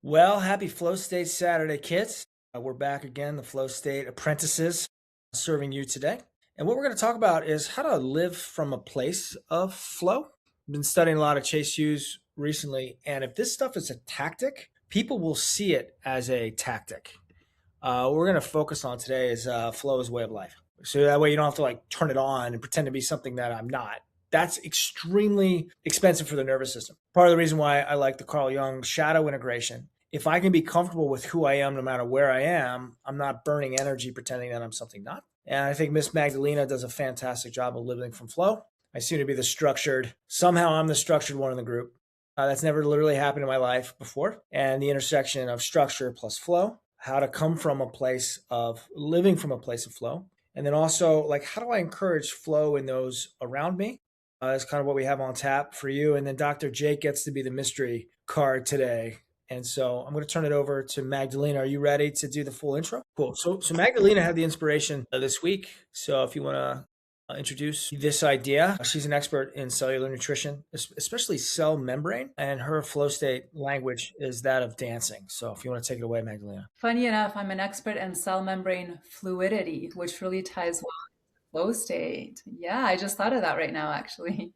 Well, happy Flow State Saturday, kids. We're back again, the Flow State apprentices, serving you today. And what we're going to talk about is how to live from a place of flow. I've been studying a lot of Chase Hughes recently, and if this stuff is a tactic, people will see it as a tactic. What we're going to focus on today is flow as a way of life. So that way you don't have to like turn it on and pretend to be something that I'm not. That's extremely expensive for the nervous system. Part of the reason why I like the Carl Jung shadow integration. If I can be comfortable with who I am no matter where I am, I'm not burning energy pretending that I'm something not. And I think Miss Magdalena does a fantastic job of living from flow. I seem to be the structured, somehow I'm the structured one in the group. That's never literally happened in my life before. And the intersection of structure plus flow, how to come from a place of living from a place of flow. And then also, like, how do I encourage flow in those around me? That's kind of what we have on tap for you. And then Dr. Jake gets to be the mystery card today. And so I'm going to turn it over to Magdalena. Are you ready to do the full intro? Cool. So Magdalena had the inspiration this week. So if you want to introduce this idea. She's an expert in cellular nutrition, especially cell membrane, and her flow state language is that of dancing. So if you want to take it away, Magdalena. Funny enough, I'm an expert in cell membrane fluidity, which really ties well to flow state. Yeah, I just thought of that right now, actually.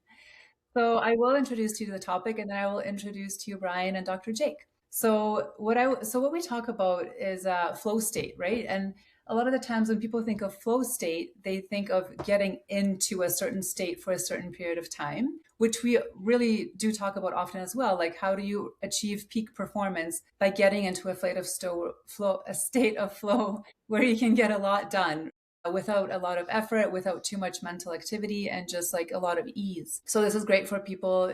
So I will introduce you to the topic, and then I will introduce to you Brian and Dr. Jake. So what we talk about is flow state, right? And a lot of the times when people think of flow state, they think of getting into a certain state for a certain period of time, which we really do talk about often as well. Like, how do you achieve peak performance by getting into a state of flow where you can get a lot done without a lot of effort, without too much mental activity, and just like a lot of ease. So this is great for people,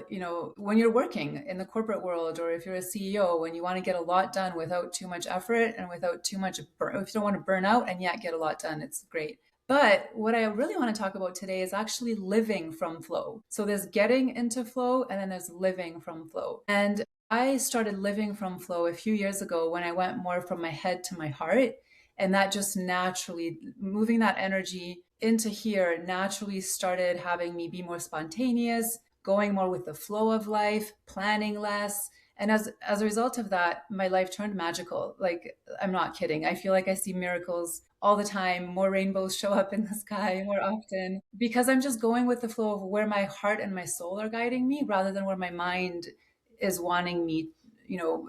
when you're working in the corporate world, or if you're a CEO, when you want to get a lot done without too much effort and without too much, if you don't want to burn out and yet get a lot done, it's great. But what I really want to talk about today is actually living from flow. So there's getting into flow, and then there's living from flow. And I started living from flow a few years ago when I went more from my head to my heart. And that just naturally, moving that energy into here naturally started having me be more spontaneous, going more with the flow of life, planning less. And as a result of that, my life turned magical. Like, I'm not kidding. I feel like I see miracles all the time. More rainbows show up in the sky more often because I'm just going with the flow of where my heart and my soul are guiding me rather than where my mind is wanting me,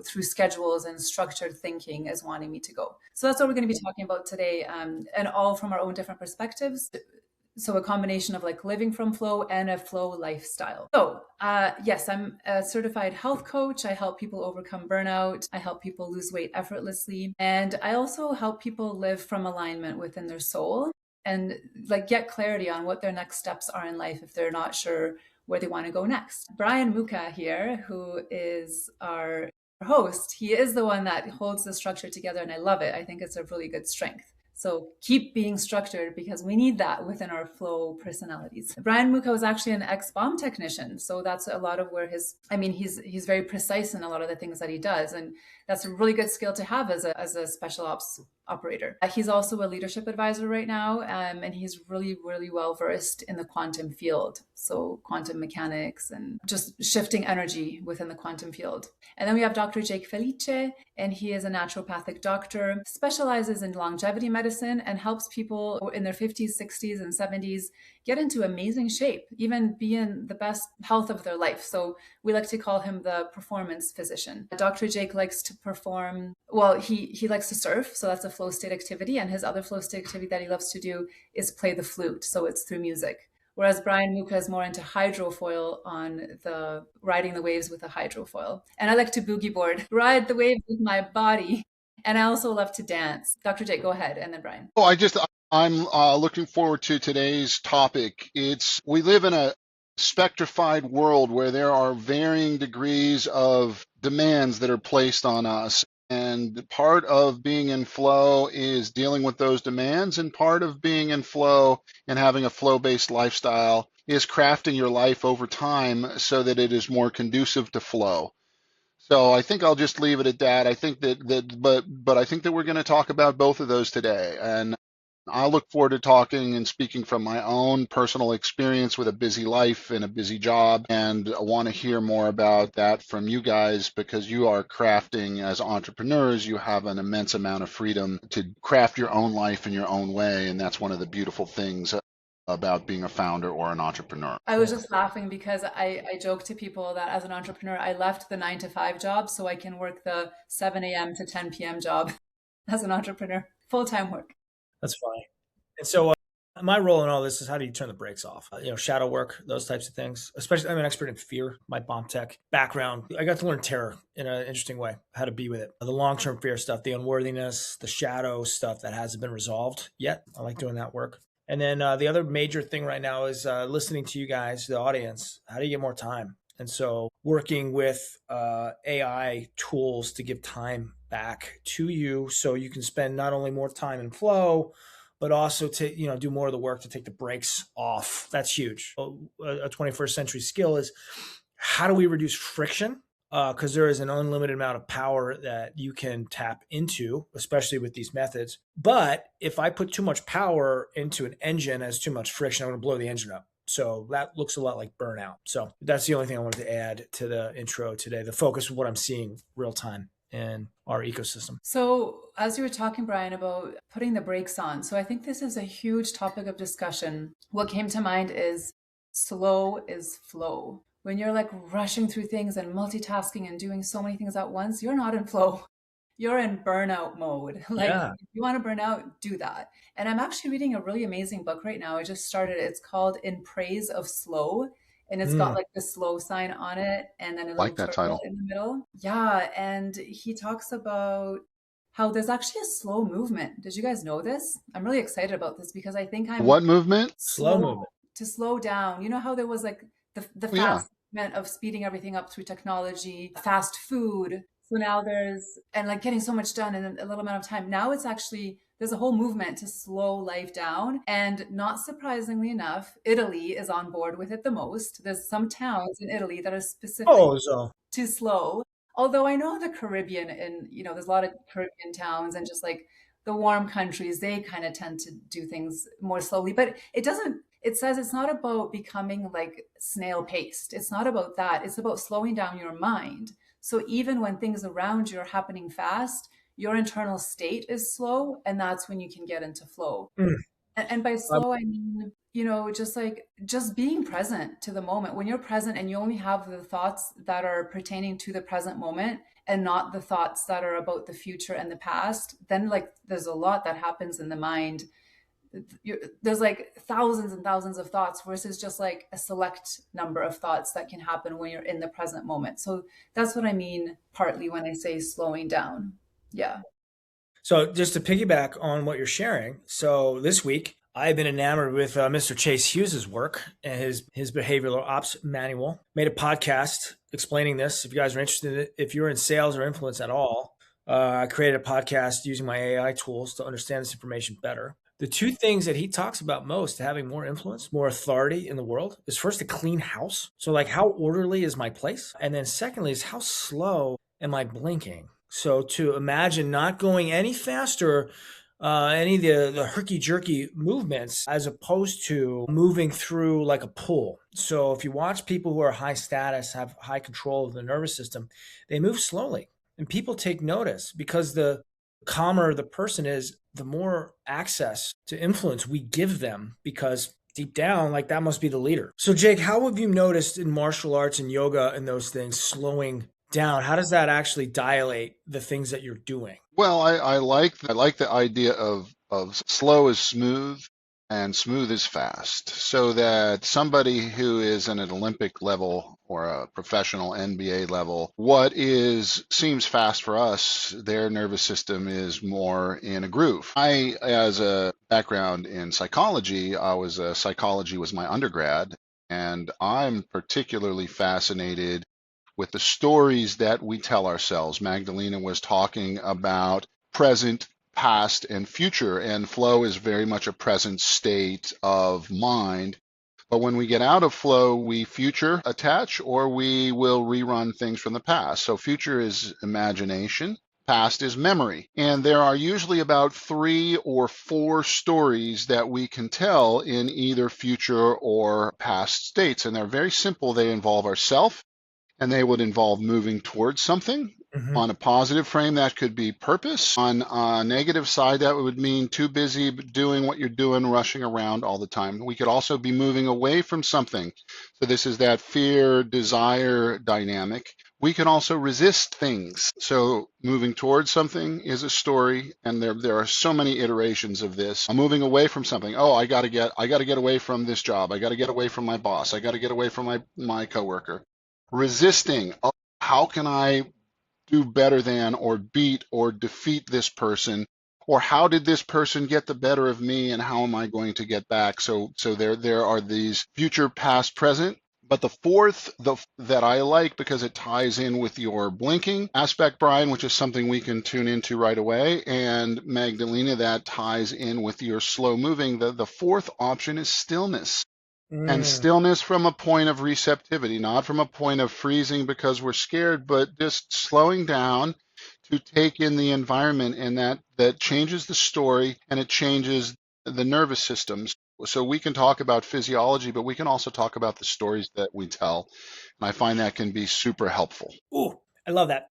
through schedules and structured thinking, is wanting me to go. So that's what we're going to be talking about today, and all from our own different perspectives. So a combination of like living from flow and a flow lifestyle. So yes, I'm a certified health coach. I help people overcome burnout. I help people lose weight effortlessly. And I also help people live from alignment within their soul and like get clarity on what their next steps are in life if they're not sure where they want to go next. Brian Muka here, who is our host, he is the one that holds the structure together, and I love it. I think it's a really good strength. So keep being structured because we need that within our flow personalities. Brian Muka was actually an ex-bomb technician. So that's a lot of where he's very precise in a lot of the things that he does. And that's a really good skill to have as a special ops operator. He's also a leadership advisor right now, and he's really, really well versed in the quantum field. So quantum mechanics and just shifting energy within the quantum field. And then we have Dr. Jake Felice, and he is a naturopathic doctor, specializes in longevity medicine, and helps people in their 50s, 60s, and 70s get into amazing shape, even be in the best health of their life. So we like to call him the performance physician. Dr. Jake likes to perform, well, he likes to surf. So that's a flow state activity. And his other flow state activity that he loves to do is play the flute. So it's through music. Whereas Brian Muka is more into hydrofoil, on the riding the waves with a hydrofoil. And I like to boogie board, ride the waves with my body. And I also love to dance. Dr. Jake, go ahead. And then Brian. Oh, I'm looking forward to today's topic. We live in a spectrified world where there are varying degrees of demands that are placed on us. And part of being in flow is dealing with those demands, and part of being in flow and having a flow-based lifestyle is crafting your life over time so that it is more conducive to flow. So I think I'll just leave it at that. I think but I think that we're going to talk about both of those today. And I look forward to talking and speaking from my own personal experience with a busy life and a busy job. And I want to hear more about that from you guys because you are crafting as entrepreneurs. You have an immense amount of freedom to craft your own life in your own way. And that's one of the beautiful things about being a founder or an entrepreneur. I was just laughing because I joke to people that as an entrepreneur, I left the 9 to 5 job so I can work the 7 a.m. to 10 p.m. job as an entrepreneur, full-time work. That's funny. And so my role in all this is how do you turn the brakes off? Shadow work, those types of things. Especially, I'm an expert in fear. My bomb tech background, I got to learn terror in an interesting way, how to be with it. The long-term fear stuff, the unworthiness, the shadow stuff that hasn't been resolved yet. I like doing that work. And then the other major thing right now is listening to you guys, the audience. How do you get more time? And so working with AI tools to give time back to you so you can spend not only more time in flow, but also to do more of the work to take the brakes off. That's huge. A 21st century skill is how do we reduce friction? Because there is an unlimited amount of power that you can tap into, especially with these methods. But if I put too much power into an engine as too much friction, I'm going to blow the engine up. So that looks a lot like burnout. So that's the only thing I wanted to add to the intro today. The focus of what I'm seeing real time in our ecosystem. So as you were talking, Brian, about putting the brakes on, so I think this is a huge topic of discussion. What came to mind is slow is flow. When you're like rushing through things and multitasking and doing so many things at once, you're not in flow. You're in burnout mode. Like Yeah. if you want to burn out, do that. And I'm actually reading a really amazing book right now. I just started it. It's called In Praise of Slow. And it's got Mm. like the slow sign on it and then a little Like that turtle title. in the middle. Yeah. And he talks about how there's actually a slow movement. Did you guys know this? I'm really excited about this because I think I'm What movement? Slow slow movement. to slow down. You know how there was like the Oh, yeah. fast movement of speeding everything up through technology, fast food. So now and like getting so much done in a little amount of time. Now it's actually, there's a whole movement to slow life down. And not surprisingly enough, Italy is on board with it the most. There's some towns in Italy that are specific Oh, so too slow. Although I know the Caribbean and there's a lot of Caribbean towns and just like the warm countries, they kind of tend to do things more slowly. But it says it's not about becoming like snail paced. It's not about that. It's about slowing down your mind. So even when things around you are happening fast, your internal state is slow, and that's when you can get into flow. mm, And by slow, I mean, just being present to the moment. When you're present and you only have the thoughts that are pertaining to the present moment and not the thoughts that are about the future and the past, then like there's a lot that happens in the mind. There's like thousands and thousands of thoughts versus just like a select number of thoughts that can happen when you're in the present moment. So that's what I mean partly when I say slowing down. Yeah. So just to piggyback on what you're sharing, so this week I've been enamored with Mr. Chase Hughes's work and his behavioral ops manual. Made a podcast explaining this. If you guys are interested in it, if you're in sales or influence at all, I created a podcast using my AI tools to understand this information better. The two things that he talks about most to having more influence, more authority in the world is first a clean house. So like how orderly is my place? And then secondly is how slow am I blinking? So to imagine not going any faster, any of the herky-jerky movements as opposed to moving through like a pool. So if you watch people who are high status, have high control of the nervous system, they move slowly. And people take notice because the calmer the person is, the more access to influence we give them because deep down, like that must be the leader. So Jake, how have you noticed in martial arts and yoga and those things slowing down? How does that actually dilate the things that you're doing? Well, I like the idea of slow is smooth and smooth is fast, so that somebody who is in an Olympic level or a professional NBA level, what is seems fast for us, their nervous system is more in a groove. I, as a background in psychology, psychology was my undergrad, and I'm particularly fascinated with the stories that we tell ourselves. Magdalena was talking about present, past, and future, and flow is very much a present state of mind. But when we get out of flow, we future attach or we will rerun things from the past. So future is imagination Past is memory. And there are usually about 3 or 4 stories that we can tell in either future or past states. And they're very simple. They involve ourself, and they would involve moving towards something. Hmm. On a positive frame, that could be purpose. On a negative side, that would mean too busy doing what you're doing, rushing around all the time. We could also be moving away from something. So this is that fear, desire dynamic. We can also resist things. So moving towards something is a story, and there are so many iterations of this. I'm moving away from something. Oh, I gotta get away from this job. I gotta get away from my boss. I gotta get away from my coworker. Resisting. Oh, how can I do better than or beat or defeat this person? Or how did this person get the better of me, and how am I going to get back? So there are these future, past, present. But the fourth that I like because it ties in with your blinking aspect, Brian, which is something we can tune into right away, and Magdalena, that ties in with your slow moving. The fourth option is stillness. And Mm. stillness from a point of receptivity, not from a point of freezing because we're scared, but just slowing down to take in the environment, and that changes the story and it changes the nervous systems. So we can talk about physiology, but we can also talk about the stories that we tell. And I find that can be super helpful. Ooh, I love that.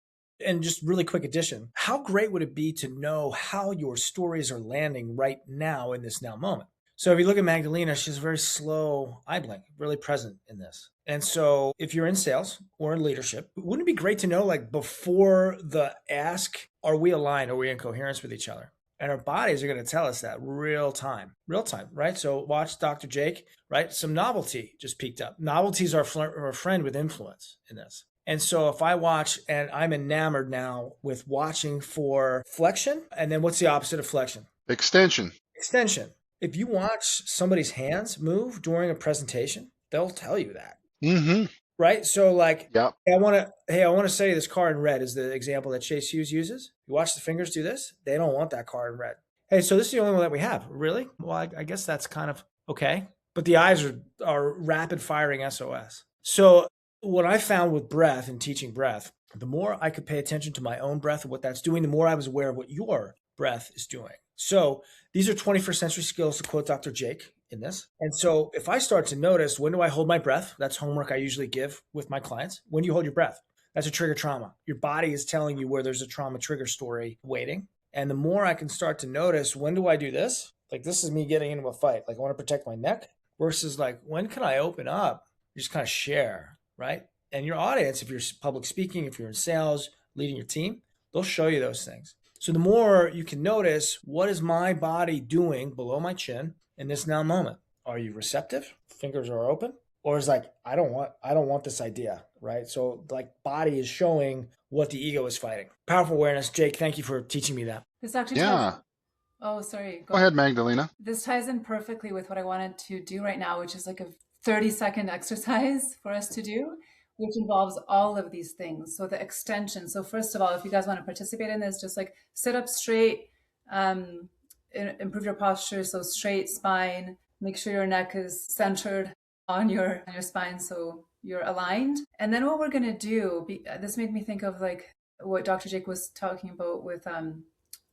And just really quick addition. How great would it be to know how your stories are landing right now in this now moment? So if you look at Magdalena, she's a very slow eye blink, really present in this. And so if you're in sales or in leadership, wouldn't it be great to know, like, before the ask, are we aligned? Are we in coherence with each other? And our bodies are going to tell us that real time, right? So watch Dr. Jake, right? Some novelty just peaked up. Novelties are our friend with influence in this. And so if I watch, and I'm enamored now with watching for flexion, and then what's the opposite of flexion? Extension. Extension. If you watch somebody's hands move during a presentation, they'll tell you that, Mm-hmm. right? So like, Yep. hey, I want to say this car in red is the example that Chase Hughes uses. You watch the fingers do this, they don't want that car in red. Hey, so this is the only one that we have. Really? Well, I guess that's kind of okay. But the eyes are rapid firing SOS. So what I found with breath and teaching breath, the more I could pay attention to my own breath and what that's doing, the more I was aware of what your breath is doing. So these are 21st century skills, to quote Dr. Jake in this. And so if I start to notice, when do I hold my breath? That's homework I usually give with my clients. When do you hold your breath? That's a trigger trauma. Your body is telling you where there's a trauma trigger story waiting. And the more I can start to notice, when do I do this? Like, this is me getting into a fight. Like, I want to protect my neck, versus like, when can I open up? You just kind of share, right? And your audience, if you're public speaking, if you're in sales, leading your team, they'll show you those things. So the more you can notice, what is my body doing below my chin in this now moment? Are you receptive? Fingers are open? Or is like, I don't want this idea, right? So like, body is showing what the ego is fighting. Powerful awareness. Jake, thank you for teaching me that. This actually Yeah. oh, sorry. Go ahead, Magdalena. This ties in perfectly with what I wanted to do right now, which is like a 30-second exercise for us to do, which involves all of these things. So the extension. So first of all, if you guys want to participate in this, just like sit up straight, improve your posture. So straight spine, make sure your neck is centered on your spine, so you're aligned. And then what we're going to do, this made me think of like what Dr. Jake was talking about with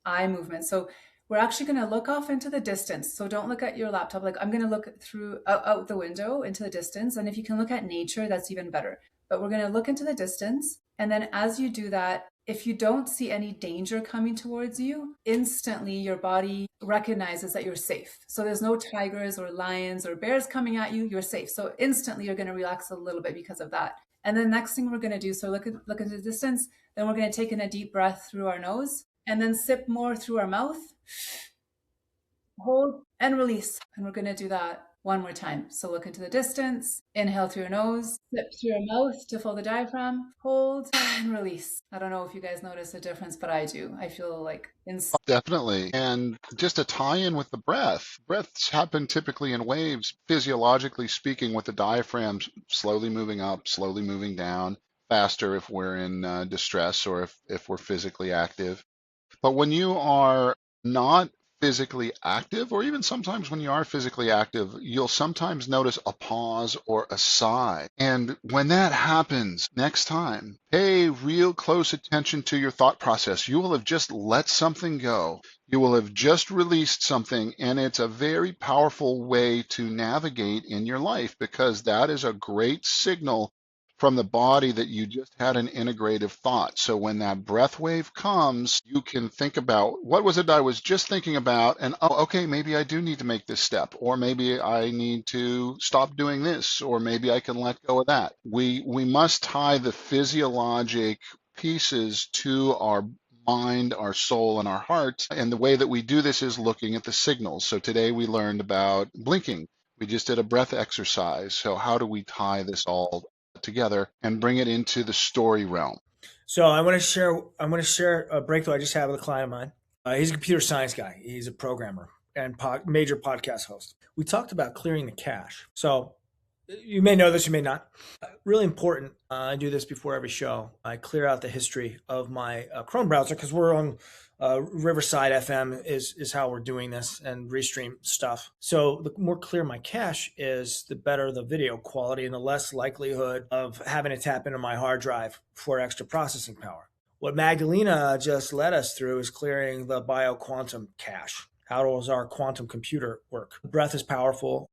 eye movement. So we're actually going to look off into the distance. So don't look at your laptop. Like, I'm going to look through out the window into the distance. And if you can look at nature, that's even better. But we're going to look into the distance. And then as you do that, if you don't see any danger coming towards you, instantly your body recognizes that you're safe. So there's no tigers or lions or bears coming at you. You're safe. So instantly you're going to relax a little bit because of that. And then next thing we're going to do, so look into the distance. Then we're going to take in a deep breath through our nose and then sip more through our mouth. Hold and release. And we're going to do that one more time. So look into the distance, inhale through your nose, sip through your mouth to fill the diaphragm, hold and release. I don't know if you guys notice a difference, but I do. I feel like Definitely. And just a tie in with the breath. Breaths happen typically in waves, physiologically speaking, with the diaphragm slowly moving up, slowly moving down, faster if we're in distress or if we're physically active. But when you are not physically active, or even sometimes when you are physically active, you'll sometimes notice a pause or a sigh. And when that happens next time, pay real close attention to your thought process. You will have just let something go. You will have just released something, and it's a very powerful way to navigate in your life because that is a great signal from the body that you just had an integrative thought. So when that breath wave comes, you can think about what was it I was just thinking about, and oh, okay, maybe I do need to make this step, or maybe I need to stop doing this, or maybe I can let go of that. We must tie the physiologic pieces to our mind, our soul, and our heart. And the way that we do this is looking at the signals. So today we learned about blinking. We just did a breath exercise. So how do we tie this all together and bring it into the story realm? So I want to share a breakthrough I just had with a client of mine. He's a computer science guy. He's a programmer and major podcast host. We talked about clearing the cache. So you may know this, you may not. Really important. I do this before every show. I clear out the history of my Chrome browser because we're on Riverside FM is how we're doing this and restream stuff. So the more clear my cache is, the better the video quality and the less likelihood of having to tap into my hard drive for extra processing power. What Magdalena just led us through is clearing the bioquantum cache. How does our quantum computer work? Breath is powerful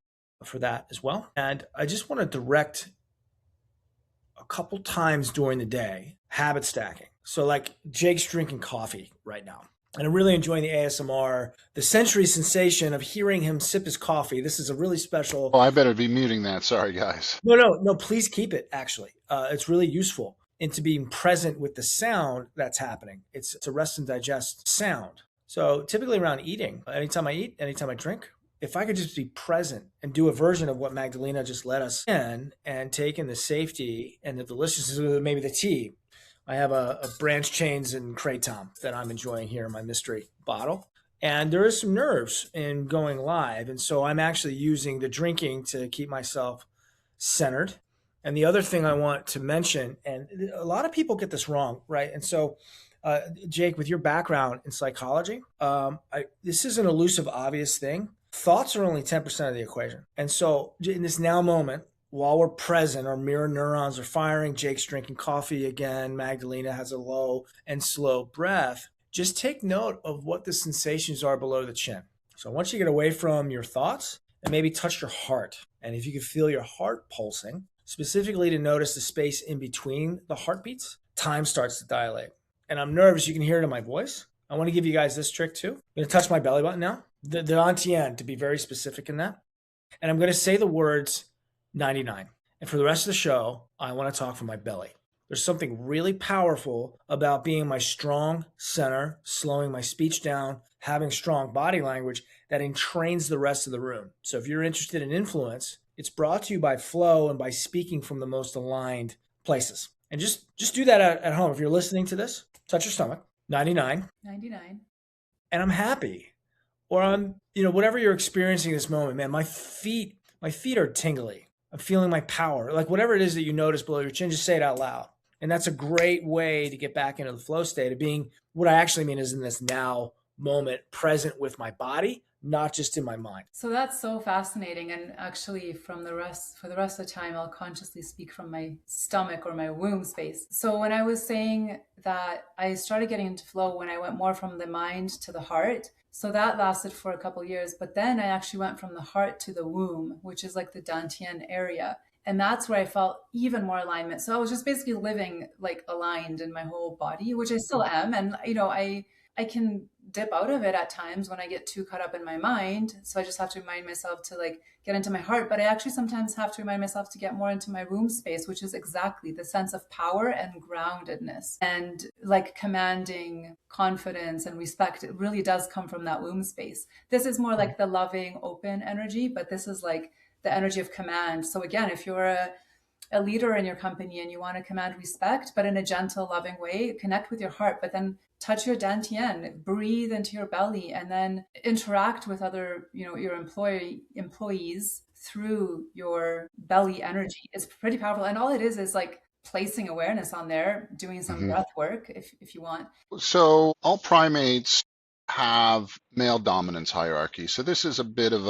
for that as well. And I just want to direct a couple times during the day habit stacking. So, like Jake's drinking coffee right now. And I'm really enjoying the ASMR, the sensory sensation of hearing him sip his coffee. This is a really special. Oh, I better be muting that. Sorry, guys. No. Please keep it. Actually, it's really useful into being present with the sound that's happening. It's a rest and digest sound. So typically around eating, anytime I eat, anytime I drink, if I could just be present and do a version of what Magdalena just led us in and take in the safety and the deliciousness of maybe the tea. I have a Branch Chains and Kratom that I'm enjoying here in my mystery bottle. And there is some nerves in going live. And so I'm actually using the drinking to keep myself centered. And the other thing I want to mention, and a lot of people get this wrong, right? And so, Jake, with your background in psychology, this is an elusive, obvious thing. Thoughts are only 10% of the equation. And so, in this now moment, while we're present, our mirror neurons are firing. Jake's drinking coffee again. Magdalena has a low and slow breath. Just take note of what the sensations are below the chin. So, I want you to get away from your thoughts and maybe touch your heart. And if you can feel your heart pulsing, specifically to notice the space in between the heartbeats, time starts to dilate. And I'm nervous. You can hear it in my voice. I want to give you guys this trick too. I'm going to touch my belly button now. The Dantian, to be very specific in that. And I'm going to say the words 99. And for the rest of the show, I want to talk from my belly. There's something really powerful about being my strong center, slowing my speech down, having strong body language that entrains the rest of the room. So if you're interested in influence, it's brought to you by flow and by speaking from the most aligned places. And just do that at home. If you're listening to this, touch your stomach, 99. 99. And I'm happy. Or I'm, whatever you're experiencing this moment, man, my feet are tingly. I'm feeling my power. Like whatever it is that you notice below your chin, just say it out loud. And that's a great way to get back into the flow state of being, what I actually mean is in this now moment, present with my body, not just in my mind. So that's so fascinating. And actually for the rest of the time, I'll consciously speak from my stomach or my womb space. So when I was saying that I started getting into flow when I went more from the mind to the heart, so that lasted for a couple of years, but then I actually went from the heart to the womb, which is like the Dantian area. And that's where I felt even more alignment. So I was just basically living like aligned in my whole body, which I still am. And, I can dip out of it at times when I get too caught up in my mind. So I just have to remind myself to like get into my heart. But I actually sometimes have to remind myself to get more into my womb space, which is exactly the sense of power and groundedness and like commanding confidence and respect. It really does come from that womb space. This is more like the loving, open energy, but this is like the energy of command. So again, if you're a leader in your company and you want to command respect, but in a gentle, loving way, connect with your heart, but then touch your dantian, breathe into your belly, and then interact with other, your employees through your belly energy. It's pretty powerful. And all it is like placing awareness on there, doing some breath work if you want. So all primates have male dominance hierarchy. So this is a bit of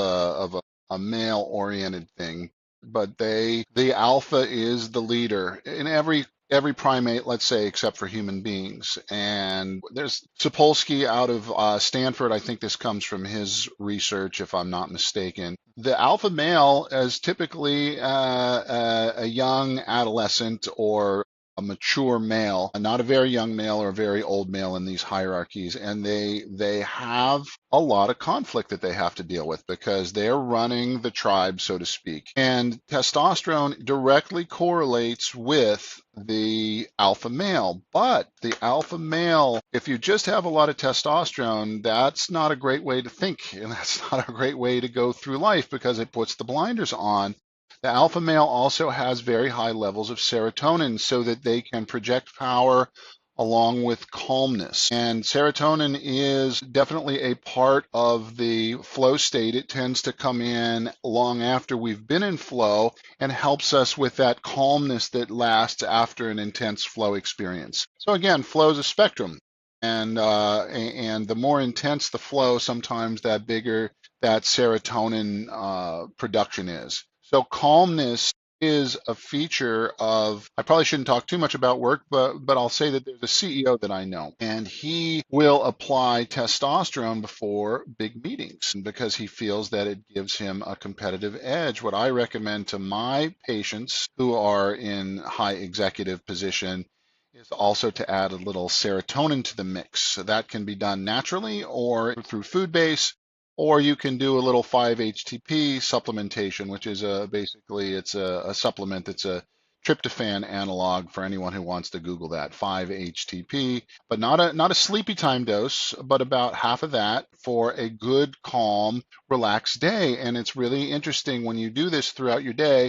a male oriented thing, but the alpha is the leader in every primate, let's say, except for human beings. And there's Sapolsky out of Stanford. I think this comes from his research, if I'm not mistaken. The alpha male is typically a young adolescent or a mature male, not a very young male or a very old male in these hierarchies, and they have a lot of conflict that they have to deal with because they're running the tribe, so to speak. And testosterone directly correlates with the alpha male. But the alpha male, if you just have a lot of testosterone, that's not a great way to think, and that's not a great way to go through life because it puts the blinders on. The alpha male also has very high levels of serotonin so that they can project power along with calmness. And serotonin is definitely a part of the flow state. It tends to come in long after we've been in flow and helps us with that calmness that lasts after an intense flow experience. So again, flow is a spectrum. And the more intense the flow, sometimes that bigger that serotonin production is. So calmness is a feature of, I probably shouldn't talk too much about work, but I'll say that there's a CEO that I know, and he will apply testosterone before big meetings because he feels that it gives him a competitive edge. What I recommend to my patients who are in high executive position is also to add a little serotonin to the mix. So that can be done naturally or through food base, or you can do a little 5-HTP supplementation, which is basically it's a supplement that's a tryptophan analog for anyone who wants to Google that, 5-HTP, but not a sleepy time dose, but about half of that for a good, calm, relaxed day. And it's really interesting when you do this throughout your day,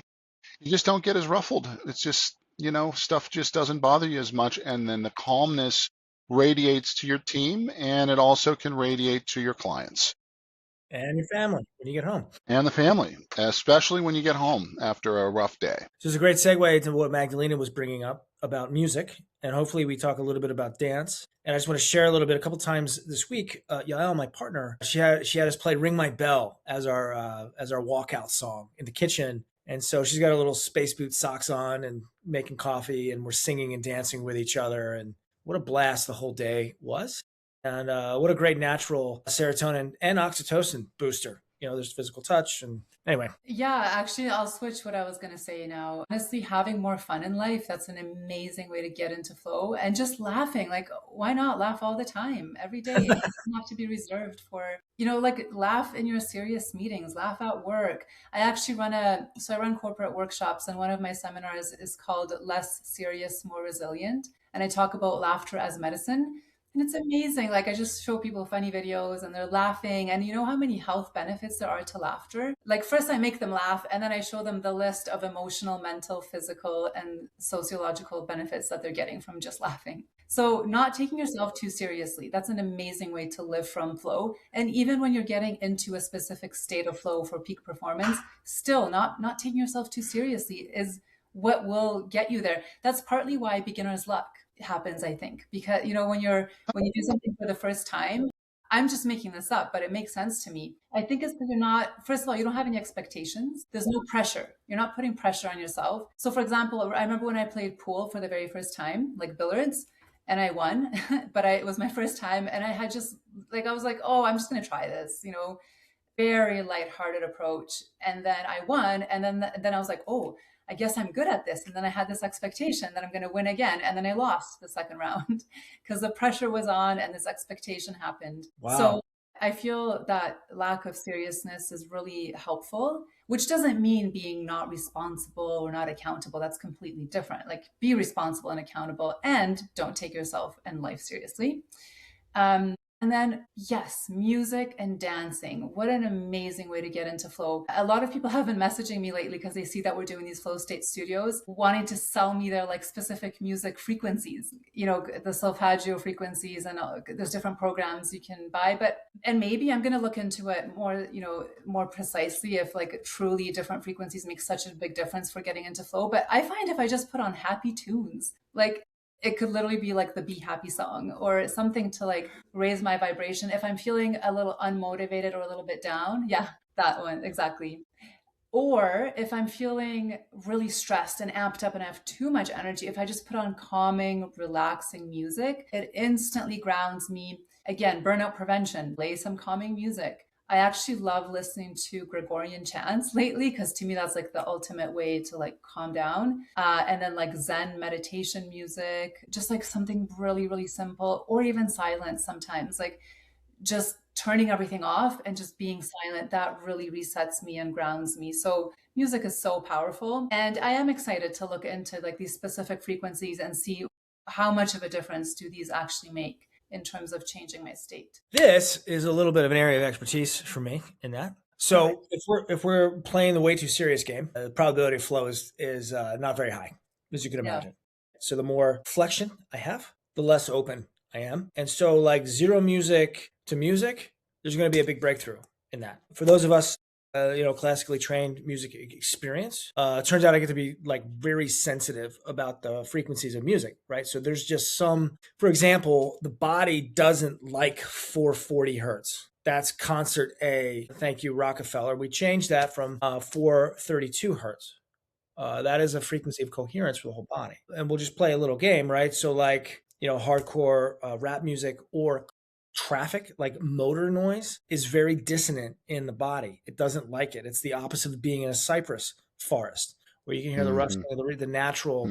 you just don't get as ruffled. It's just, stuff just doesn't bother you as much. And then the calmness radiates to your team, and it also can radiate to your clients. And your family when you get home. And the family, especially when you get home after a rough day. So it's a great segue to what Magdalena was bringing up about music, and hopefully we talk a little bit about dance. And I just want to share a little bit. A couple times this week, Yael, my partner, she had us play "Ring My Bell" as our walkout song in the kitchen. And so she's got her little space boot socks on and making coffee, and we're singing and dancing with each other. And what a blast the whole day was. And what a great natural serotonin and oxytocin booster. There's physical touch. And anyway. Yeah, actually, I'll switch what I was going to say now. Honestly, having more fun in life, that's an amazing way to get into flow. And just laughing, like, why not laugh all the time, every day? It doesn't have to be reserved for, like laugh in your serious meetings, laugh at work. I actually I run corporate workshops, and one of my seminars is called Less Serious, More Resilient. And I talk about laughter as medicine. And it's amazing. Like I just show people funny videos and they're laughing. And you know how many health benefits there are to laughter? Like first I make them laugh and then I show them the list of emotional, mental, physical, and sociological benefits that they're getting from just laughing. So not taking yourself too seriously, that's an amazing way to live from flow. And even when you're getting into a specific state of flow for peak performance, still not taking yourself too seriously is what will get you there. That's partly why beginner's luck happens, I think, because when you do something for the first time, I'm just making this up, but it makes sense to me. I think it's because you're not, first of all, you don't have any expectations. There's no pressure. You're not putting pressure on yourself. So for example, I remember when I played pool for the very first time, like billiards, and I won, but it was my first time. And I had just I was like, oh, I'm just going to try this, very lighthearted approach. And then I won. And then I was like, oh, I guess I'm good at this. And then I had this expectation that I'm going to win again. And then I lost the second round because the pressure was on and this expectation happened. Wow. So I feel that lack of seriousness is really helpful, which doesn't mean being not responsible or not accountable. That's completely different. Like be responsible and accountable and don't take yourself and life seriously. And then, yes, music and dancing. What an amazing way to get into flow. A lot of people have been messaging me lately because they see that we're doing these flow state studios, wanting to sell me their specific music frequencies, the solfeggio frequencies, and there's different programs you can buy. And maybe I'm going to look into it more, more precisely if truly different frequencies make such a big difference for getting into flow. But I find if I just put on happy tunes, it could literally be like the Be Happy song or something to like raise my vibration. If I'm feeling a little unmotivated or a little bit down, yeah, that one, exactly. Or if I'm feeling really stressed and amped up and I have too much energy, if I just put on calming, relaxing music, it instantly grounds me. Again, burnout prevention, play some calming music. I actually love listening to Gregorian chants lately because to me that's like the ultimate way to like calm down. And then like Zen meditation music, just like something really, really simple, or even silence sometimes. Like just turning everything off and just being silent, that really resets me and grounds me. So music is so powerful, and I am excited to look into like these specific frequencies and see how much of a difference do these actually make in terms of changing my state. This is a little bit of an area of expertise for me in that. So if we're playing the way too serious game, the probability of flow is not very high, as you can Yeah. imagine. So the more flexion I have, the less open I am. And so like zero music to music, there's going to be a big breakthrough in that. For those of us, classically trained music experience, it turns out I get to be like very sensitive about the frequencies of music, right? So there's just some, for example, the body doesn't like 440 hertz. That's concert A. Thank you, Rockefeller. We changed that from 432 hertz. That is a frequency of coherence for the whole body. And we'll just play a little game, right? So like, hardcore rap music or traffic, like motor noise, is very dissonant in the body. It doesn't like it. It's the opposite of being in a cypress forest where you can hear the rustling of the natural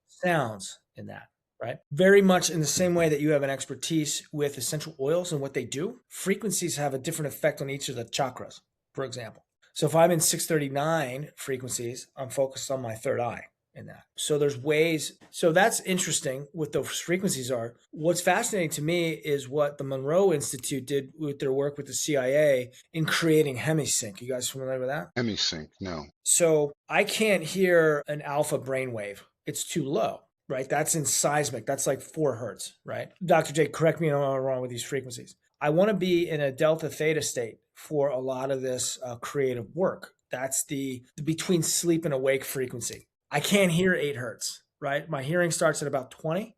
sounds in that, right? Very much in the same way that you have an expertise with essential oils and what they do, frequencies have a different effect on each of the chakras, for example. So if I'm in 639 frequencies, I'm focused on my third eye in that. So there's ways. So that's interesting what those frequencies are. What's fascinating to me is what the Monroe Institute did with their work with the CIA in creating hemisync. You guys familiar with that? Hemisync, no. So I can't hear an alpha brainwave. It's too low, right? That's in seismic. That's like 4 hertz, right? Dr. J, correct me if I'm wrong with these frequencies. I want to be in a delta theta state for a lot of this creative work. That's the between sleep and awake frequency. I can't hear 8 hertz, right? My hearing starts at about 20.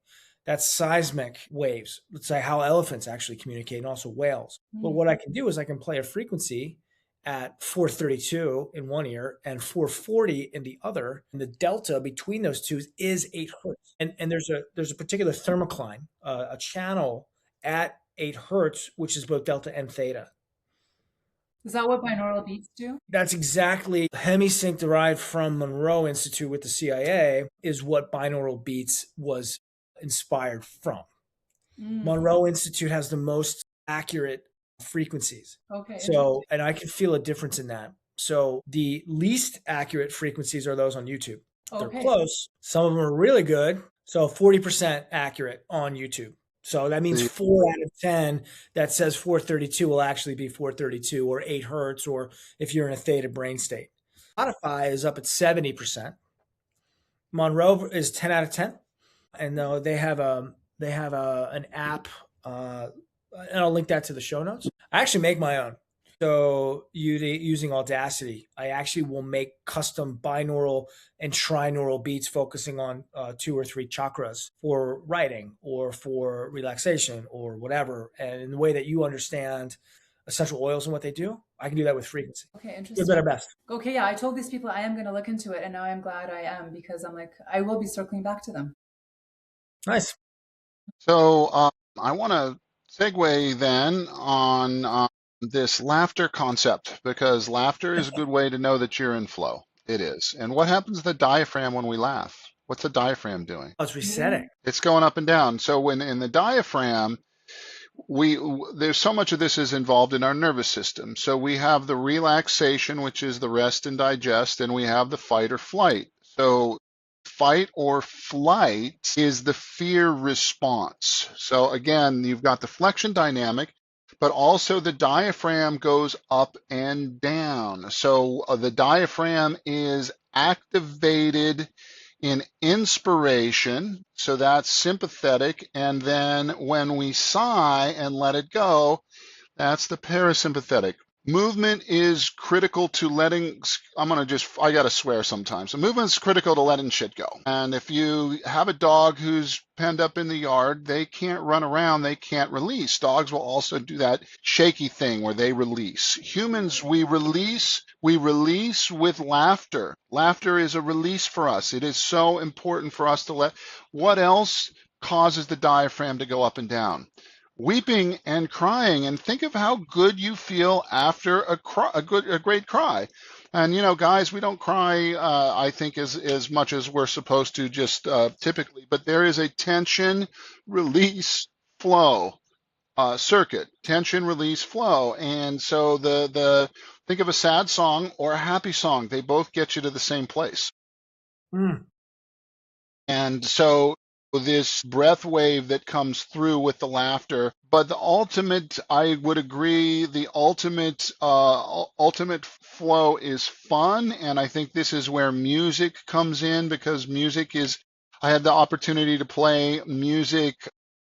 That's seismic waves. Let's say how elephants actually communicate and also whales. But what I can do is I can play a frequency at 432 in one ear and 440 in the other. And the delta between those two is 8 hertz. And there's a particular thermocline, a channel at 8 hertz, which is both delta and theta. Is that what binaural beats do? That's exactly hemisync derived from Monroe Institute with the CIA is what binaural beats was inspired from. Monroe Institute has the most accurate frequencies. Okay. So, and I can feel a difference in that. So the least accurate frequencies are those on YouTube. They're close. Some of them are really good. So 40% accurate on YouTube. So that means 4 out of 10 that says 432 will actually be 432 or 8 hertz, or if you're in a theta brain state. Spotify is up at 70%. Monroe is 10 out of 10. And they have an app, and I'll link that to the show notes. I actually make my own. So using Audacity, I actually will make custom binaural and trinaural beats focusing on 2 or 3 chakras for writing or for relaxation or whatever. And in the way that you understand essential oils and what they do, I can do that with frequency. Okay, interesting. Good, better, best. Okay, yeah, I told these people I am going to look into it, and now I'm glad I am because I'm like, I will be circling back to them. Nice. So I want to segue then on this laughter concept, because laughter is a good way to know that you're in flow. It is. And what happens to the diaphragm when we laugh? What's the diaphragm doing? Oh, it's resetting. It's going up and down. So when in the diaphragm, there's so much of this is involved in our nervous system. So we have the relaxation, which is the rest and digest, and we have the fight or flight. So fight or flight is the fear response. So again, you've got the flexion dynamic, but also the diaphragm goes up and down. So the diaphragm is activated in inspiration, so that's sympathetic, and then when we sigh and let it go, that's the parasympathetic. Movement is critical to letting, I gotta swear sometimes. So movement is critical to letting shit go. And if you have a dog who's penned up in the yard, they can't run around, they can't release. Dogs will also do that shaky thing where they release. Humans, we release with laughter. Laughter is a release for us. It is so important for us to let, what else causes the diaphragm to go up and down? Weeping and crying, and think of how good you feel after a great cry. And guys, we don't cry, I think, as much as we're supposed to, just typically. But there is a tension release flow circuit, tension release flow, and so the think of a sad song or a happy song. They both get you to the same place. Mm. And so this breath wave that comes through with the laughter, but the ultimate, I would agree, the ultimate flow is fun. And I think this is where music comes in, because music is, I had the opportunity to play music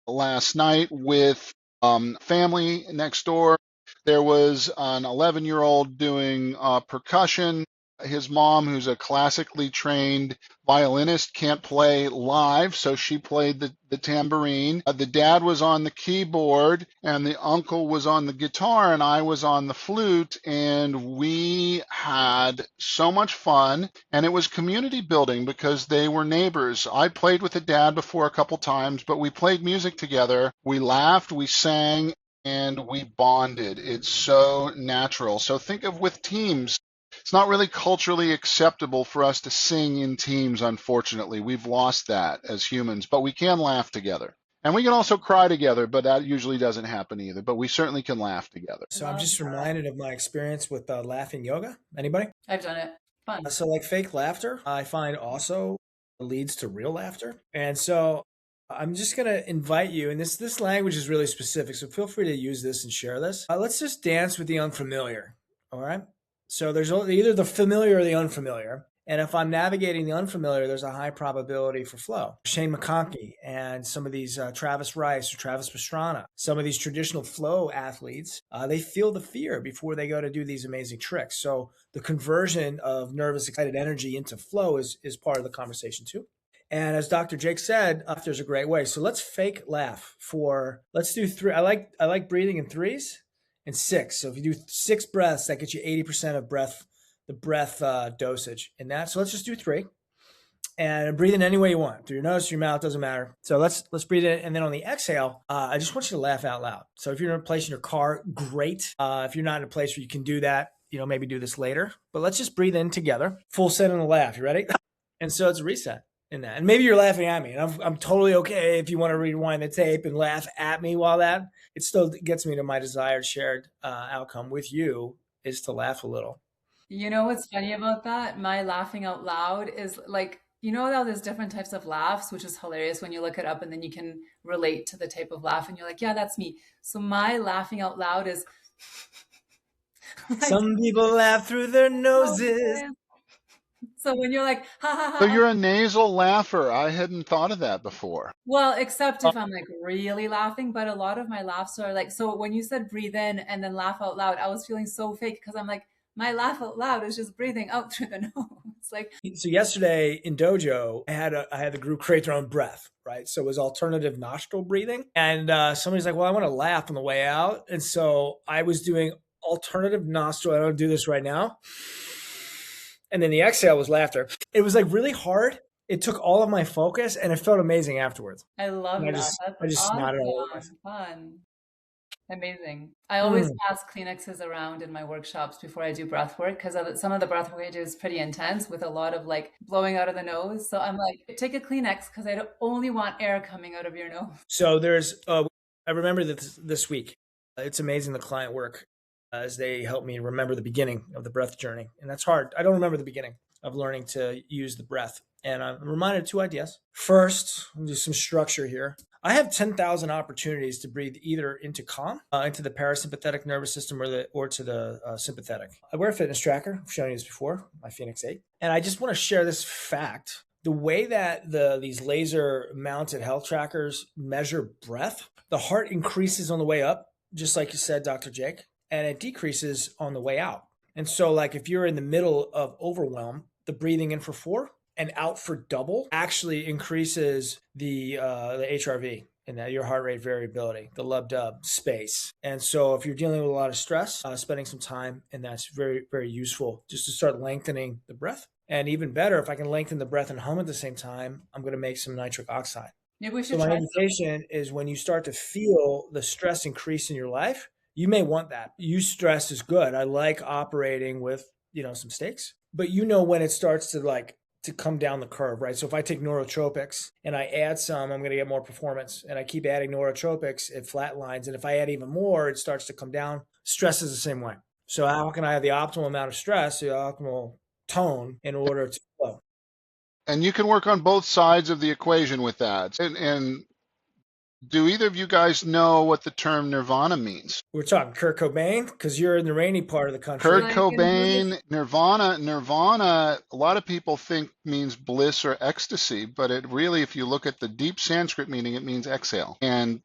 last night with family next door. There was an 11-year-old doing percussion. His mom, who's a classically trained violinist, can't play live, so she played the tambourine. The dad was on the keyboard, and the uncle was on the guitar, and I was on the flute, and we had so much fun. And it was community building because they were neighbors. I played with the dad before a couple times, but we played music together. We laughed, we sang, and we bonded. It's so natural. So think of with teams. It's not really culturally acceptable for us to sing in teams, unfortunately. We've lost that as humans, but we can laugh together. And we can also cry together, but that usually doesn't happen either. But we certainly can laugh together. So I'm just reminded of my experience with laughing yoga. Anybody? I've done it. Fun. So like fake laughter, I find also leads to real laughter. And so I'm just going to invite you, and this language is really specific, so feel free to use this and share this. Let's just dance with the unfamiliar, all right? So there's either the familiar or the unfamiliar. And if I'm navigating the unfamiliar, there's a high probability for flow. Shane McConkey and some of these Travis Rice or Travis Pastrana, some of these traditional flow athletes, they feel the fear before they go to do these amazing tricks. So the conversion of nervous, excited energy into flow is part of the conversation too. And as Dr. Jake said, there's a great way. So let's fake laugh let's do three. I like breathing in threes and six. So if you do 6 breaths, that gets you 80% of the breath dosage in that. So let's just do 3 and breathe in any way you want, through your nose, through your mouth, doesn't matter. So let's breathe in. And then on the exhale, I just want you to laugh out loud. So if you're in a place in your car, great. If you're not in a place where you can do that, maybe do this later, but let's just breathe in together. Full set on the laugh. You ready? And so it's a reset in that. And maybe you're laughing at me, and I'm totally okay if you want to rewind the tape and laugh at me while it still gets me to my desired shared outcome with you, is to laugh a little. You know what's funny about that? My laughing out loud is like, how there's different types of laughs, which is hilarious when you look it up and then you can relate to the type of laugh and you're like, yeah, that's me. So my laughing out loud is like, some people laugh through their noses. So when you're like, ha ha ha. So you're a nasal laugher. I hadn't thought of that before. Well, except if I'm like really laughing, but a lot of my laughs are like, so when you said breathe in and then laugh out loud, I was feeling so fake because I'm like, my laugh out loud is just breathing out through the nose. Like, so yesterday in dojo, I had the group create their own breath, right? So it was alternative nostril breathing. And somebody's like, well, I want to laugh on the way out. And so I was doing alternative nostril. I don't do this right now. And then the exhale was laughter. It was like really hard. It took all of my focus and it felt amazing afterwards. I love that. I just awesome. nodded all over. Fun. Amazing. I always pass Kleenexes around in my workshops before I do breath work because some of the breath work I do is pretty intense with a lot of like blowing out of the nose. So I'm like, take a Kleenex because I only want air coming out of your nose. So there's, I remember this week. It's amazing the client work as they help me remember the beginning of the breath journey. And that's hard. I don't remember the beginning of learning to use the breath. And I'm reminded of 2 ideas. First, I'll do some structure here. I have 10,000 opportunities to breathe either into calm, into the parasympathetic nervous system, or to the sympathetic. I wear a fitness tracker. I've shown you this before, my Phoenix 8. And I just want to share this fact. The way that these laser-mounted health trackers measure breath, the heart increases on the way up, just like you said, Dr. Jake. and it decreases on the way out. And so, like, if you're in the middle of overwhelm, the breathing in for 4 and out for double actually increases the HRV and that your heart rate variability, the lub dub space. And so, if you're dealing with a lot of stress, spending some time, and that's very, very useful just to start lengthening the breath. And even better, if I can lengthen the breath and hum at the same time, I'm going to make some nitric oxide. Maybe we So should my try. invitation is when you start to feel the stress increase in your life, you may want that. Use stress is good. I like operating with, some stakes, but when it starts to come down the curve, right? So if I take neurotropics and I add some, I'm going to get more performance, and I keep adding neurotropics, it flatlines. And if I add even more, it starts to come down. Stress is the same way. So how can I have the optimal amount of stress, the optimal tone in order to flow? And you can work on both sides of the equation with that. And do either of you guys know what the term nirvana means? We're talking Kurt Cobain, because you're in the rainy part of the country. Kurt Like in Buddhist. Cobain, Nirvana, a lot of people think means bliss or ecstasy, but it really, if you look at the deep Sanskrit meaning, it means exhale. And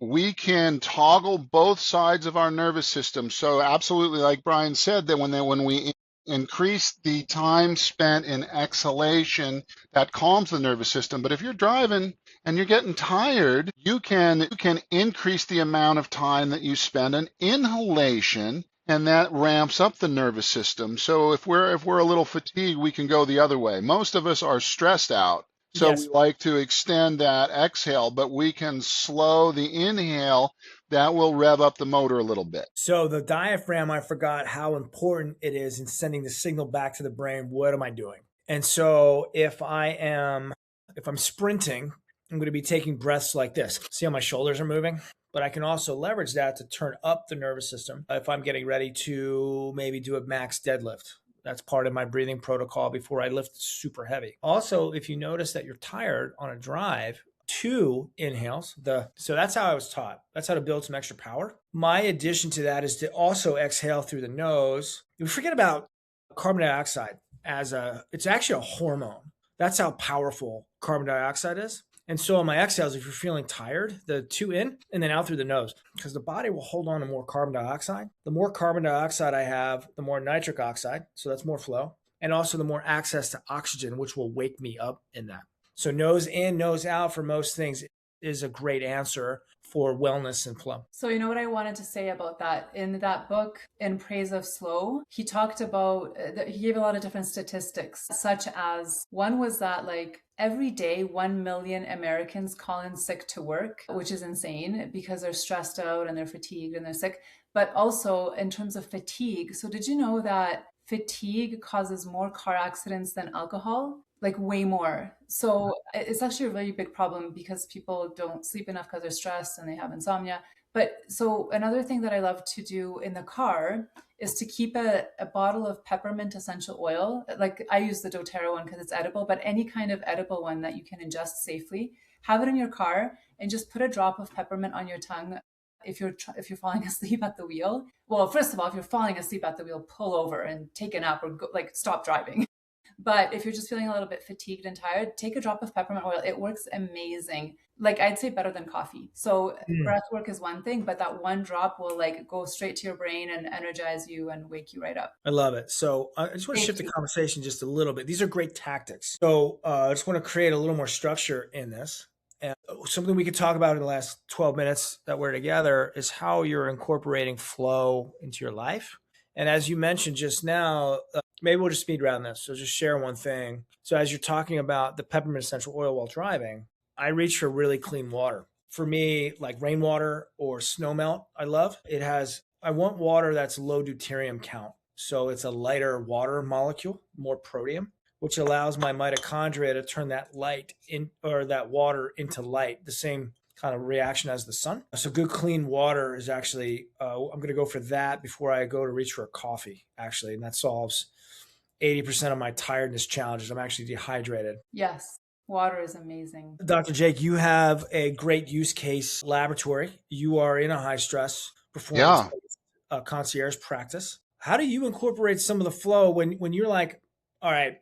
we can toggle both sides of our nervous system. So absolutely, like Brian said, that when we increase the time spent in exhalation, that calms the nervous system. But if you're driving and you're getting tired, you can increase the amount of time that you spend in inhalation, and that ramps up the nervous system. So if we're a little fatigued, we can go the other way. Most of us are stressed out, so Yes. we like to extend that exhale, but we can slow the inhale. That will rev up the motor a little bit. So the diaphragm, I forgot how important it is in sending the signal back to the brain. What am I doing? And so if I'm sprinting, I'm going to be taking breaths like this. See how my shoulders are moving? But I can also leverage that to turn up the nervous system if I'm getting ready to maybe do a max deadlift. That's part of my breathing protocol before I lift super heavy. Also, if you notice that you're tired on a drive, 2 inhales. So that's how I was taught. That's how to build some extra power. My addition to that is to also exhale through the nose. We forget about carbon dioxide it's actually a hormone. That's how powerful carbon dioxide is. And so on my exhales, if you're feeling tired, the 2 in and then out through the nose, because the body will hold on to more carbon dioxide. The more carbon dioxide I have, the more nitric oxide. So that's more flow. And also the more access to oxygen, which will wake me up in that. So nose in, nose out for most things is a great answer for wellness and flow. So you know what I wanted to say about that? In that book, In Praise of Slow, he talked about, he gave a lot of different statistics, such as one was that like every day, 1 million Americans call in sick to work, which is insane because they're stressed out and they're fatigued and they're sick. But also in terms of fatigue. So did you know that fatigue causes more car accidents than alcohol? Like way more. So it's actually a really big problem because people don't sleep enough because they're stressed and they have insomnia. But so another thing that I love to do in the car is to keep a bottle of peppermint essential oil. Like I use the doTERRA one because it's edible, but any kind of edible one that you can ingest safely, have it in your car and just put a drop of peppermint on your tongue if you're falling asleep at the wheel. Well, first of all, if you're falling asleep at the wheel, pull over and take a nap or go, like stop driving. But if you're just feeling a little bit fatigued and tired, take a drop of peppermint oil. It works amazing. Like I'd say better than coffee. So breath work is one thing, but that one drop will like go straight to your brain and energize you and wake you right up. I love it. So I just want to shift the conversation just a little bit. These are great tactics. So I just want to create a little more structure in this. And something we could talk about in the last 12 minutes that we're together is how you're incorporating flow into your life. And as you mentioned just now, maybe we'll just speed round this. So just share one thing. So as you're talking about the peppermint essential oil while driving, I reach for really clean water. For me, like rainwater or snowmelt, I love. I want water that's low deuterium count. So it's a lighter water molecule, more protium, which allows my mitochondria to turn that light in or that water into light, the same kind of reaction as the sun. So good clean water is actually, I'm going to go for that before I go to reach for a coffee, actually. And that solves 80% of my tiredness challenges. I'm actually dehydrated. Yes. Water is amazing. Dr. Jake, you have a great use case laboratory. You are in a high stress performance concierge practice. How do you incorporate some of the flow when you're like, all right,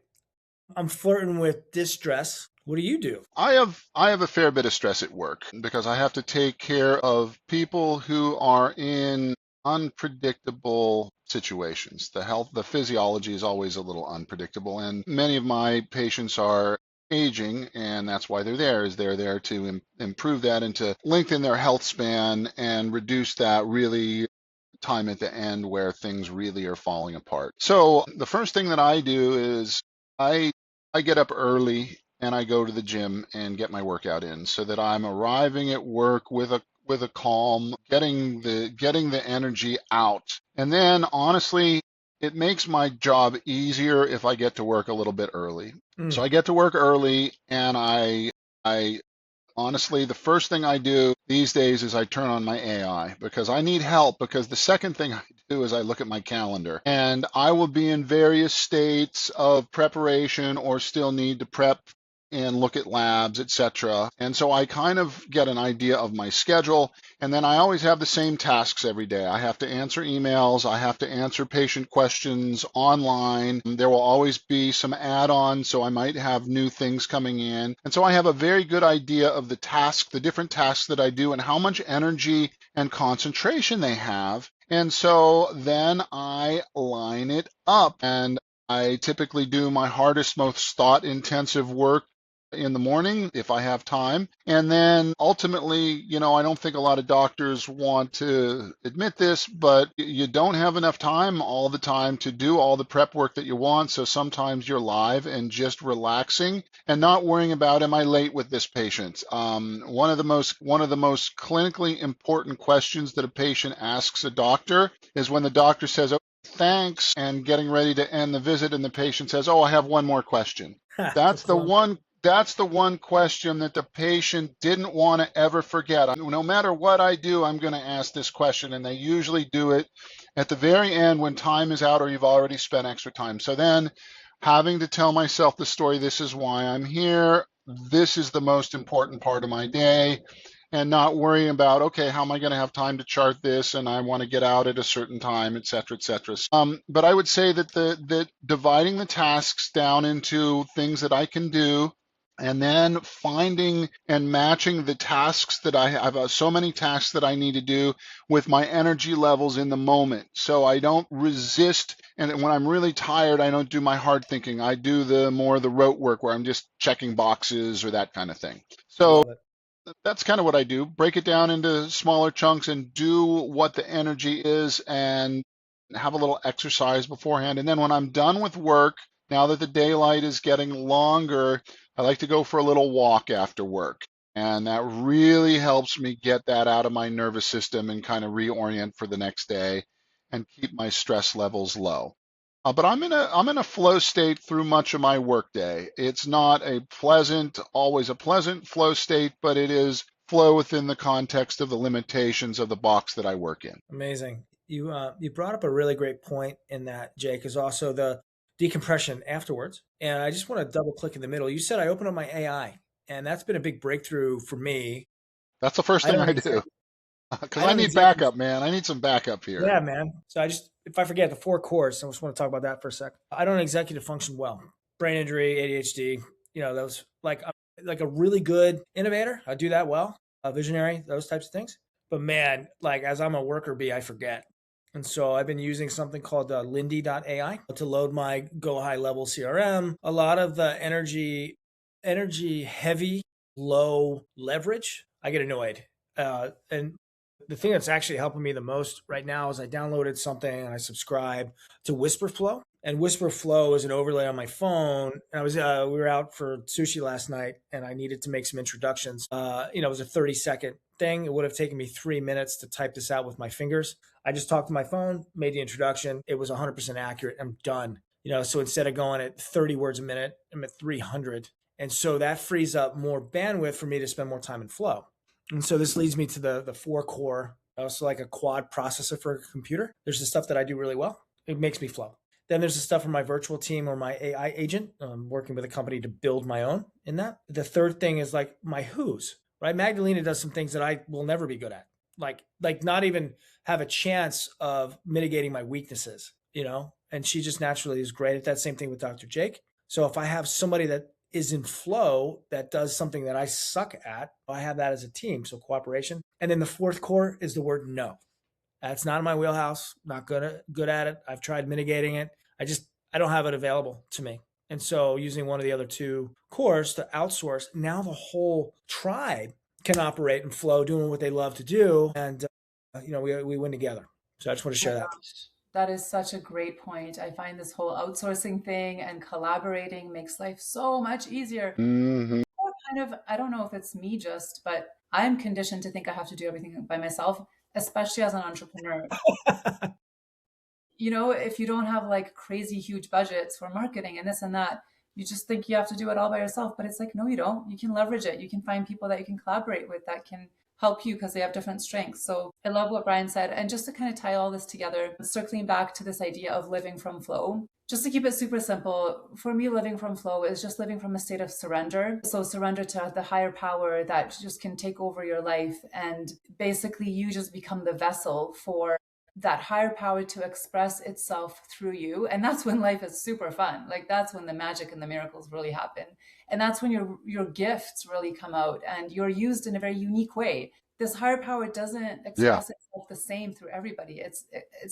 I'm flirting with distress? What do you do? I have a fair bit of stress at work because I have to take care of people who are in unpredictable situations. The physiology is always a little unpredictable, and many of my patients are aging, and that's why they're there to improve that and to lengthen their health span and reduce that really time at the end where things really are falling apart. So the first thing that I do is I I get up early and I go to the gym and get my workout in so that I'm arriving at work with a calm, getting the energy out. And then honestly, it makes my job easier if I get to work a little bit early. So Mm. I get to work early and I honestly, the first thing I do these days is I turn on my AI because I need help. Because the second thing I do is I look at my calendar and I will be in various states of preparation or still need to prep and look at labs, etc. And so I kind of get an idea of my schedule. And then I always have the same tasks every day. I have to answer emails. I have to answer patient questions online. There will always be some add-ons, so I might have new things coming in. And so I have a very good idea of the different tasks that I do and how much energy and concentration they have. And so then I line it up and I typically do my hardest, most thought intensive work in the morning if I have time. And then ultimately, I don't think a lot of doctors want to admit this, but you don't have enough time all the time to do all the prep work that you want. So sometimes you're live and just relaxing and not worrying about, am I late with this patient? One of the most clinically important questions that a patient asks a doctor is when the doctor says, "Oh, thanks," and getting ready to end the visit, and the patient says, "Oh, I have one more question." The That's the clump. one that's the one question that the patient didn't want to ever forget. No matter what I do, I'm going to ask this question, and they usually do it at the very end when time is out or you've already spent extra time. So then having to tell myself the story, this is why I'm here, this is the most important part of my day, and not worrying about, okay, how am I going to have time to chart this, and I want to get out at a certain time, et cetera, et cetera. But I would say that dividing the tasks down into things that I can do, and then finding and matching the tasks that I have, so many tasks that I need to do with my energy levels in the moment. So I don't resist. And when I'm really tired, I don't do my hard thinking. I do the rote work where I'm just checking boxes or that kind of thing. I So love it. that's kind of what I do. Break it down into smaller chunks and do what the energy is and have a little exercise beforehand. And then when I'm done with work, now that the daylight is getting longer, I like to go for a little walk after work. And that really helps me get that out of my nervous system and kind of reorient for the next day and keep my stress levels low. But I'm in a flow state through much of my workday. It's not always a pleasant flow state, but it is flow within the context of the limitations of the box that I work in. Amazing. You brought up a really great point in that, Jake, is also the decompression afterwards. And I just want to double click in the middle. You said I opened up my AI, and that's been a big breakthrough for me. That's the first I thing don't I do exactly because I I don't need exactly backup, man. I need some backup here. Yeah, man. So if I forget the four cores, I just want to talk about that for a sec. I don't executive function well. Brain injury, ADHD, those like a really good innovator. I do that well. A visionary, those types of things. But man, like as I'm a worker bee, I forget. And so I've been using something called Lindy.ai to load my Go High Level CRM. A lot of the energy heavy, low leverage, I get annoyed. And the thing that's actually helping me the most right now is I downloaded something and I subscribe to Whisperflow. And Whisperflow is an overlay on my phone. And we were out for sushi last night and I needed to make some introductions. It was a 30-second thing. It would have taken me 3 minutes to type this out with my fingers. I just talked to my phone, made the introduction. It was 100% accurate. I'm done. So instead of going at 30 words a minute, I'm at 300. And so that frees up more bandwidth for me to spend more time in flow. And so this leads me to the four core, also like a quad processor for a computer. There's the stuff that I do really well. It makes me flow. Then there's the stuff from my virtual team or my AI agent. I'm working with a company to build my own in that. The third thing is like my who's, right? Magdalena does some things that I will never be good at. Like not even have a chance of mitigating my weaknesses, and she just naturally is great at that. Same thing with Dr. Jake. So if I have somebody that is in flow that does something that I suck at, I have that as a team. So cooperation. And then the fourth core is the word no. That's not in my wheelhouse. Not good at it. I've tried mitigating it. I don't have it available to me. And so using one of the other two cores to outsource, now the whole tribe can operate and flow doing what they love to do. And, we win together. So I just want to Oh share my that. gosh, that is such a great point. I find this whole outsourcing thing and collaborating makes life so much easier. Hmm. Or kind of, I don't know if it's me just, but I'm conditioned to think I have to do everything by myself, especially as an entrepreneur. If you don't have like crazy huge budgets for marketing and this and that, you just think you have to do it all by yourself. But it's like, no, you don't. You can leverage it. You can find people that you can collaborate with that can help you because they have different strengths. So I love what Brian said. And just to kind of tie all this together, circling back to this idea of living from flow, just to keep it super simple, for me, living from flow is just living from a state of surrender. So surrender to the higher power that just can take over your life. And basically, you just become the vessel for that higher power to express itself through you. And that's when life is super fun. Like that's when the magic and the miracles really happen. And that's when your gifts really come out and you're used in a very unique way. This higher power doesn't Yeah. express itself the same through everybody. It's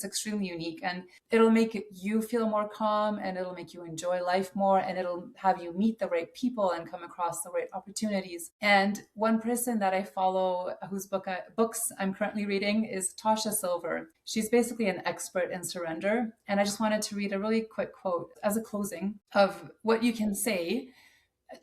extremely unique, and it'll make you feel more calm, and it'll make you enjoy life more, and it'll have you meet the right people and come across the right opportunities. And one person that I follow, whose books I'm currently reading, is Tasha Silver. She's basically an expert in surrender, and I just wanted to read a really quick quote as a closing of what you can say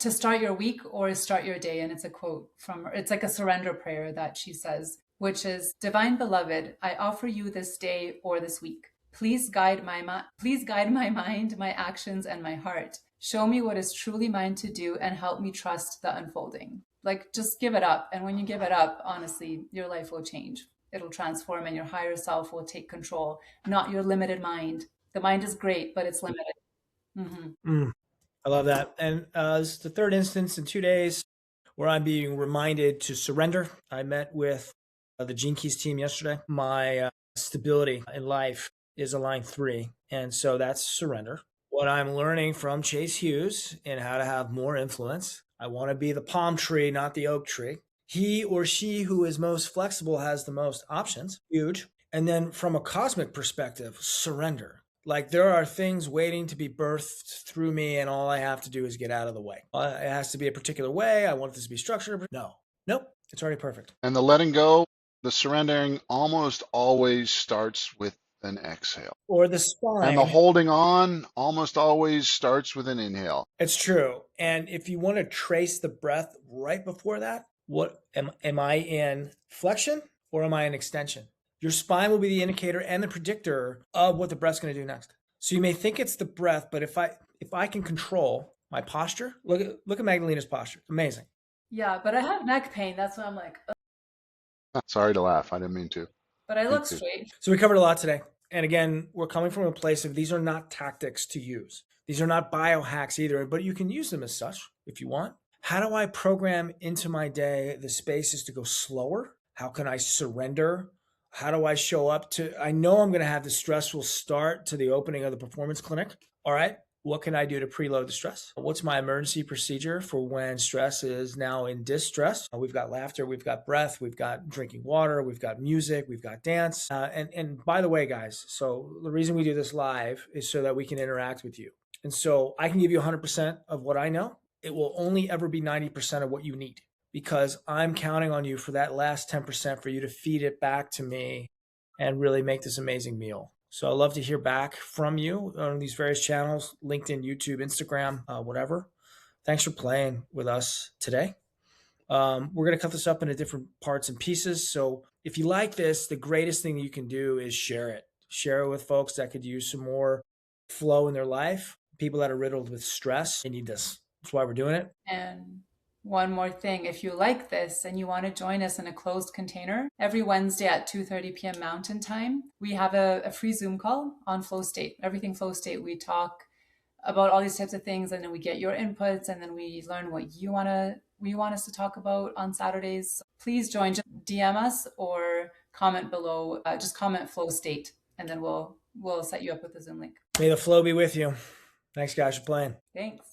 to start your week or start your day. And it's a quote from her. It's like a surrender prayer that she says, which is, "Divine Beloved, I offer you this day or this week. Please guide my mind, my actions, and my heart. Show me what is truly mine to do and help me trust the unfolding." Like, just give it up. And when you give it up, honestly, your life will change. It'll transform and your higher self will take control, not your limited mind. The mind is great, but it's limited. Mm, I love that. And this is the third instance in 2 days where I'm being reminded to surrender. I met with the Gene Keys team yesterday. My stability in life is a line 3. And so that's surrender. What I'm learning from Chase Hughes in how to have more influence. I want to be the palm tree, not the oak tree. He or she who is most flexible has the most options. Huge. And then from a cosmic perspective, surrender. Like there are things waiting to be birthed through me, and all I have to do is get out of the way. It has to be a particular way. I want this to be structured. No, nope, it's already perfect. And the letting go, the surrendering almost always starts with an exhale. Or the And the spine. holding on almost always starts with an inhale. It's true. And if you want to trace the breath right before that, what am I in flexion or am I in extension? Your spine will be the indicator and the predictor of what the breath's going to do next. So you may think it's the breath, but if I can control my posture, look at Magdalena's posture. Amazing. Yeah, but I have neck pain. That's why I'm like, ugh. Sorry to laugh. I didn't mean to. But I look too. straight. So we covered a lot today. And again, we're coming from a place of these are not tactics to use. These are not biohacks either, but you can use them as such if you want. How do I program into my day the spaces to go slower? How can I surrender? How do I show up to, I know I'm going to have the stressful start to the opening of the performance clinic. All right. What can I do to preload the stress? What's my emergency procedure for when stress is now in distress? We've got laughter, we've got breath, we've got drinking water, we've got music, we've got dance. And by the way, guys, so the reason we do this live is so that we can interact with you. And so I can give you 100% of what I know. It will only ever be 90% of what you need because I'm counting on you for that last 10% for you to feed it back to me and really make this amazing meal. So I'd love to hear back from you on these various channels, LinkedIn, YouTube, Instagram, whatever. Thanks for playing with us today. We're going to cut this up into different parts and pieces. So if you like this, the greatest thing you can do is share it. Share it with folks that could use some more flow in their life, people that are riddled with stress. They need this. That's why we're doing it. And one more thing, if you like this and you want to join us in a closed container, every Wednesday at 2:30 p.m. Mountain Time, we have a free Zoom call on Flow State. Everything Flow State, we talk about all these types of things, and then we get your inputs, and then we learn what you want us to talk about on Saturdays. So please join. Just DM us or comment below. Just comment Flow State, and then we'll set you up with the Zoom link. May the flow be with you. Thanks, guys, for playing. Thanks.